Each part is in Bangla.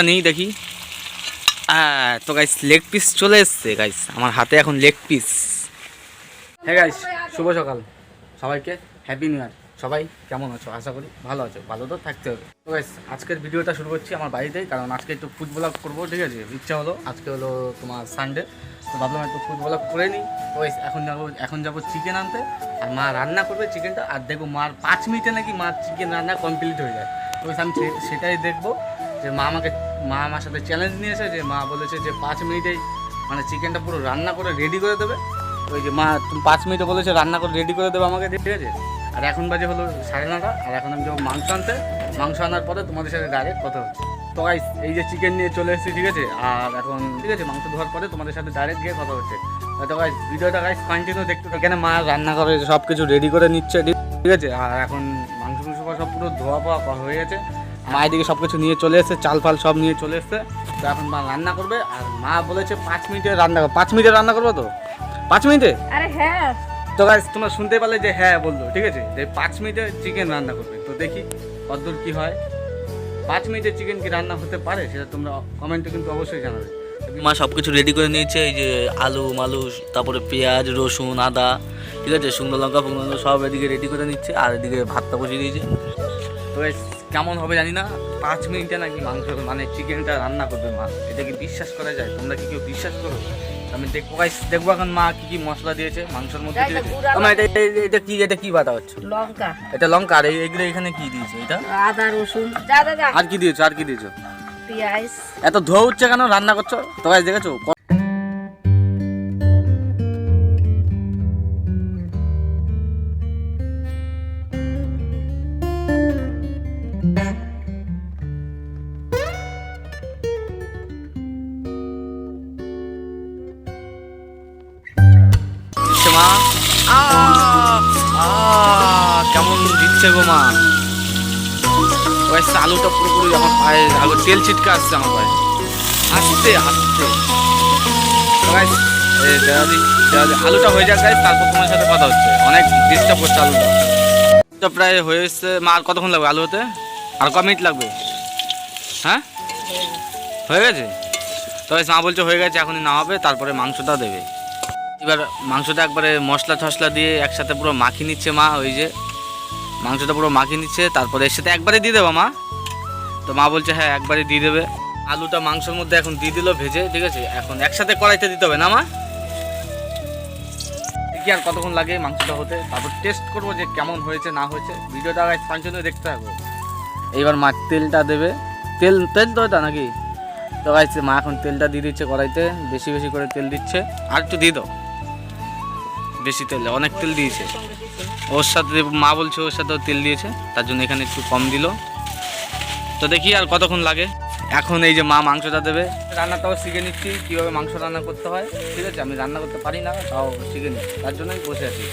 নেই দেখি। তো গাইস লেগ পিস চলে এসছে গাইস, আমার হাতে এখন লেগ পিস। হ্যাঁ গাইস, শুভ সকাল সবাইকে, হ্যাপি নিউ ইয়ার। সবাই কেমন আছো? আশা করি ভালো আছো, ভালো তো থাকতে হবে। তো গাইস আজকের ভিডিওটা শুরু করছি আমার বাড়িতেই, কারণ আজকে একটু ফুড ব্লগ করবো, ঠিক আছে? ইচ্ছা হলো, আজকে হলো তোমার সানডে, তো ভাবলাম একটু ফুড ব্লগ করে নিই। তো গাইস এখন যাবো চিকেন আনতে, আর মা রান্না করবে চিকেনটা, আর দেখবো মার 5 মিনিটে নাকি মার চিকেন রান্না কমপ্লিট হয়ে যায়। তো আমি সেটাই দেখবো, যে মা আমার সাথে চ্যালেঞ্জ নিয়েছে, যে মা বলেছে যে 5 মিনিটেই মানে চিকেনটা পুরো রান্না করে রেডি করে দেবে। ওই যে মা তুমি 5 মিনিটে বলেছে রান্না করে রেডি করে দেবে আমাকে, ঠিক আছে? আর এখন বাজে হলো 9:30, আর এখন আমি যাবো মাংস আনতে। মাংস আনার পরে তোমাদের সাথে ডাইরেক্ট কথা হচ্ছে। তো গাইস এই যে চিকেন নিয়ে চলে এসেছি, ঠিক আছে? আর এখন ঠিক আছে, মাংস ধোয়ার পরে তোমাদের সাথে ডাইরেক্ট গিয়ে কথা হচ্ছে। তো গাইস ভিডিওটা গাইস কন্টিনিউ দেখতে, এখানে মা রান্না করে সব কিছু রেডি করে নিচ্ছে, ঠিক আছে? আর এখন মাংস সব পুরো ধোয়া পাওয়া হয়ে গেছে। মা এদিকে সব কিছু নিয়ে চলে এসছে, চাল ফাল সব নিয়ে চলে এসছে। তো এখন মা রান্না করবে, আর মা বলেছে 5 মিনিটে রান্না করবে। 5 মিনিটে রান্না করবো তো? 5 মিনিটে? আরে হ্যাঁ। তো গাইস তোমরা শুনতে পারলে যে হ্যাঁ বললো, ঠিক আছে? যে 5 মিনিটে চিকেন রান্না করবে। তো দেখি কতদূর কি হয়। 5 মিনিটে চিকেন কি রান্না হতে পারে সেটা তোমরা কমেন্টে কিন্তু অবশ্যই জানাবে। মা সব কিছু রেডি করে নিয়েছে, এই যে আলু মালু, তারপরে পেঁয়াজ রসুন আদা, ঠিক আছে, শুকনো লঙ্কা ফুকনো লঙ্কা সব এদিকে রেডি করে নিচ্ছে, আর এদিকে ভাতটা বসিয়ে দিয়েছে। তো কেমন হবে জানি না, 5 মিনিটে নাকি মাংস মানে চিকেনটা রান্না করবে মা। এটা কি বিশ্বাস করা যায়? তোমরা কি কেউ বিশ্বাস করো? আমি দেখবো এখন মা কি কি মশলা দিয়েছে মাংসের মধ্যে, ঠিক আছে? এটা কি বাটা হচ্ছে? লঙ্কা। এটা লঙ্কা। আর এগুলো এখানে কি দিয়েছে? এটা আদা রসুন। আর কি দিয়েছো? পেঁয়াজ। এত ধোয়া উঠছে কেন রান্না করছো? তো গাইস দেখেছো মা কেমন দিচ্ছে গো মা। আলুটা পুরোপুরি আমার পায়ে, আলু তেল ছিটকে আসছে আমার পায়ে, আস্তে আস্তে। আলুটা হয়ে যাক গাইস, তারপর তোমার সাথে কথা হচ্ছে। অনেক ডিস্টার্ব করছে আলুটা প্রায় হয়ে এসছে। মা আর কতক্ষণ লাগবে আলু হতে? আর ক মিনিট লাগবে? হ্যাঁ হয়ে গেছে। তবে মা বলছে হয়ে গেছে, এখনই নামাবে, তারপরে মাংসটা দেবে। এবার মাংসটা একবারে মশলা টশলা দিয়ে একসাথে পুরো মাখিয়ে নিচ্ছে মা। ওই যে মাংসটা পুরো মাখিয়ে নিচ্ছে, তারপরে এর সাথে একবারে দিয়ে দেবো মা। তো মা বলছে হ্যাঁ একবারে দিয়ে দেবে। আলুটা মাংসের মধ্যে এখন দিয়ে দিল ভেজে, ঠিক আছে? এখন একসাথে কড়াইতে দিতে হবে না মা? দেখি আর কতক্ষণ লাগে মাংসটা হতে, তারপর টেস্ট করবো যে কেমন হয়েছে না হয়েছে। ভিডিওটা কন্টিনিউ দেখতে থাকবো। এইবার মা তেলটা দেবে। তেল তো এটা নাকি? তো গাইস মা এখন তেলটা দিয়ে দিচ্ছে কড়াইতে, বেশি বেশি করে তেল দিচ্ছে। আর একটু দিয়ে দাও, বেশি তেল, অনেক তেল দিয়েছে। ওর সাথে মা বলছে ওর সাথেও তেল দিয়েছে, তার জন্য এখানে একটু কম দিল। তো দেখি আর কতক্ষণ লাগে। এখন এই যে মা মাংসটা দেবে। রান্নাটাও শিখে নিচ্ছি কীভাবে মাংস রান্না করতে হয়, ঠিক আছে? আমি রান্না করতে পারি না, তাও শিখে নিচ্ছি, তার জন্যই বসে আছি।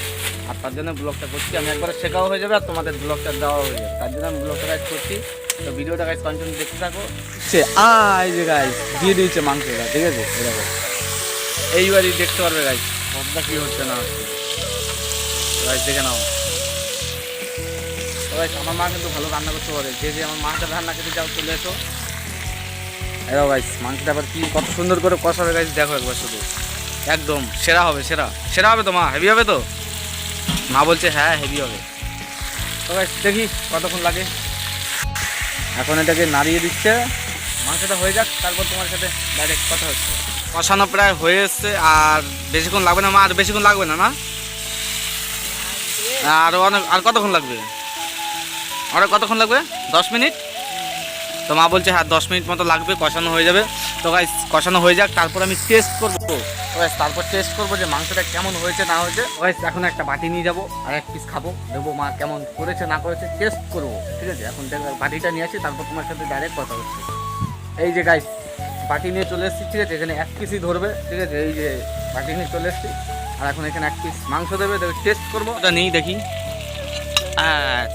আর তার জন্য ব্লগটা করছি। আমি একবার শেখাও হয়ে যাবে, আর তোমাদের ব্লগটা দেওয়া হয়ে যাবে, তার জন্য আমি ব্লগটা গাইজ করছি। তো ভিডিওটা গাইজ কন্টিনিউ দেখতে থাকো। এই যে গাইজ দিয়ে দিয়েছে মাংসটা, ঠিক আছে? এরকম এইবারই দেখতে পারবে গাইজ মশলা কী হচ্ছে না হচ্ছে। গাইজ দেখে নাও। আমার মা কিন্তু ভালো রান্না করতে পারে। যে আমার মাটা রান্না খেতে যাও চলে এসো। এরাও গাইস মাংসটা আবার কি কত সুন্দর করে কষাবে গাইস, দেখো একবার শুধু। একদম সেরা হবে, সেরা হবে তো মা? হেভি হবে তো? মা বলছে হ্যাঁ হেভি হবে। তো গাইস দেখি কতক্ষণ লাগে। এখন এটাকে নাড়িয়ে দিচ্ছে, মাংসটা হয়ে যাক, তারপর তোমার সাথে ডাইরেক্ট কথা হচ্ছে। কষানো প্রায় হয়ে এসছে, আর বেশিক্ষণ লাগবে না মা? আর বেশিক্ষণ লাগবে না? আর কতক্ষণ লাগবে? আর কতক্ষণ লাগবে? 10 মিনিট? তো মা বলছে হ্যাঁ 10 মিনিট মতো লাগবে, কষানো হয়ে যাবে। তো গাইস কষানো হয়ে যাক, তারপর আমি টেস্ট করবো। তারপর টেস্ট করবো যে মাংসটা কেমন হয়েছে না হয়েছে। গাইস এখন একটা বাটি নিয়ে যাবো, আর এক পিস খাবো, দেখবো মা কেমন করেছে না করেছে, টেস্ট করবো, ঠিক আছে? এখন বাটিটা নিয়ে আসি, তারপর তোমার সাথে ডাইরেক্ট কথা হচ্ছে। এই যে গাইস বাটি নিয়ে চলে এসেছি, ঠিক আছে? এখানে এক পিসই ধরবে, ঠিক আছে? এই যে বাটি নিয়ে চলে এসেছি, আর এখন এখানে এক পিস মাংস দেবে, টেস্ট করবো। ওটা নেই দেখি।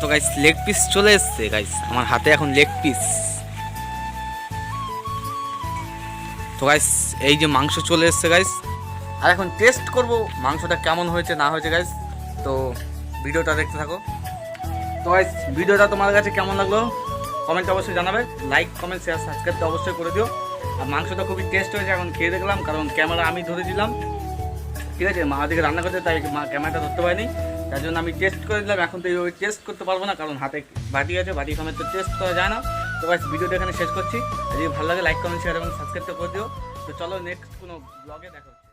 তো গাইস লেগ পিস চলে এসছে গাইস, আমার হাতে এখন লেগ পিস। তো গাইস এই যে মাংস চলে এসছে গাইস, আর এখন টেস্ট করব মাংসটা কেমন হয়েছে না হয়েছে গাইস। তো ভিডিওটা দেখতে থাকো। তো গাইস ভিডিওটা তোমার কাছে কেমন লাগলো কমেন্টে অবশ্যই জানাবে, লাইক কমেন্ট শেয়ার সাবস্ক্রাইব তো অবশ্যই করে দিও। আর মাংসটা খুবই টেস্ট হয়েছে, এখন খেয়ে দেখলাম, কারণ ক্যামেরা আমি ধরেছিলাম, ঠিক আছে, মা দিকে রান্না করতে, তাই মা ক্যামেরাটা ধরতে পারিনি, তার জন্য আমি টেস্ট করে দিলাম। এখন তো ওই টেস্ট করতে পারবো না, কারণ হাতে বাটি আছে, বাটি সময় তো টেস্ট করা যায় না। তো গাইস ভিডিওটা এখানে শেষ করছি। আর যদি ভালো লাগে লাইক কমেন্ট শেয়ার এবং সাবস্ক্রাইব করে দিও। তো চলো নেক্সট কোনো ব্লগে দেখা হচ্ছে।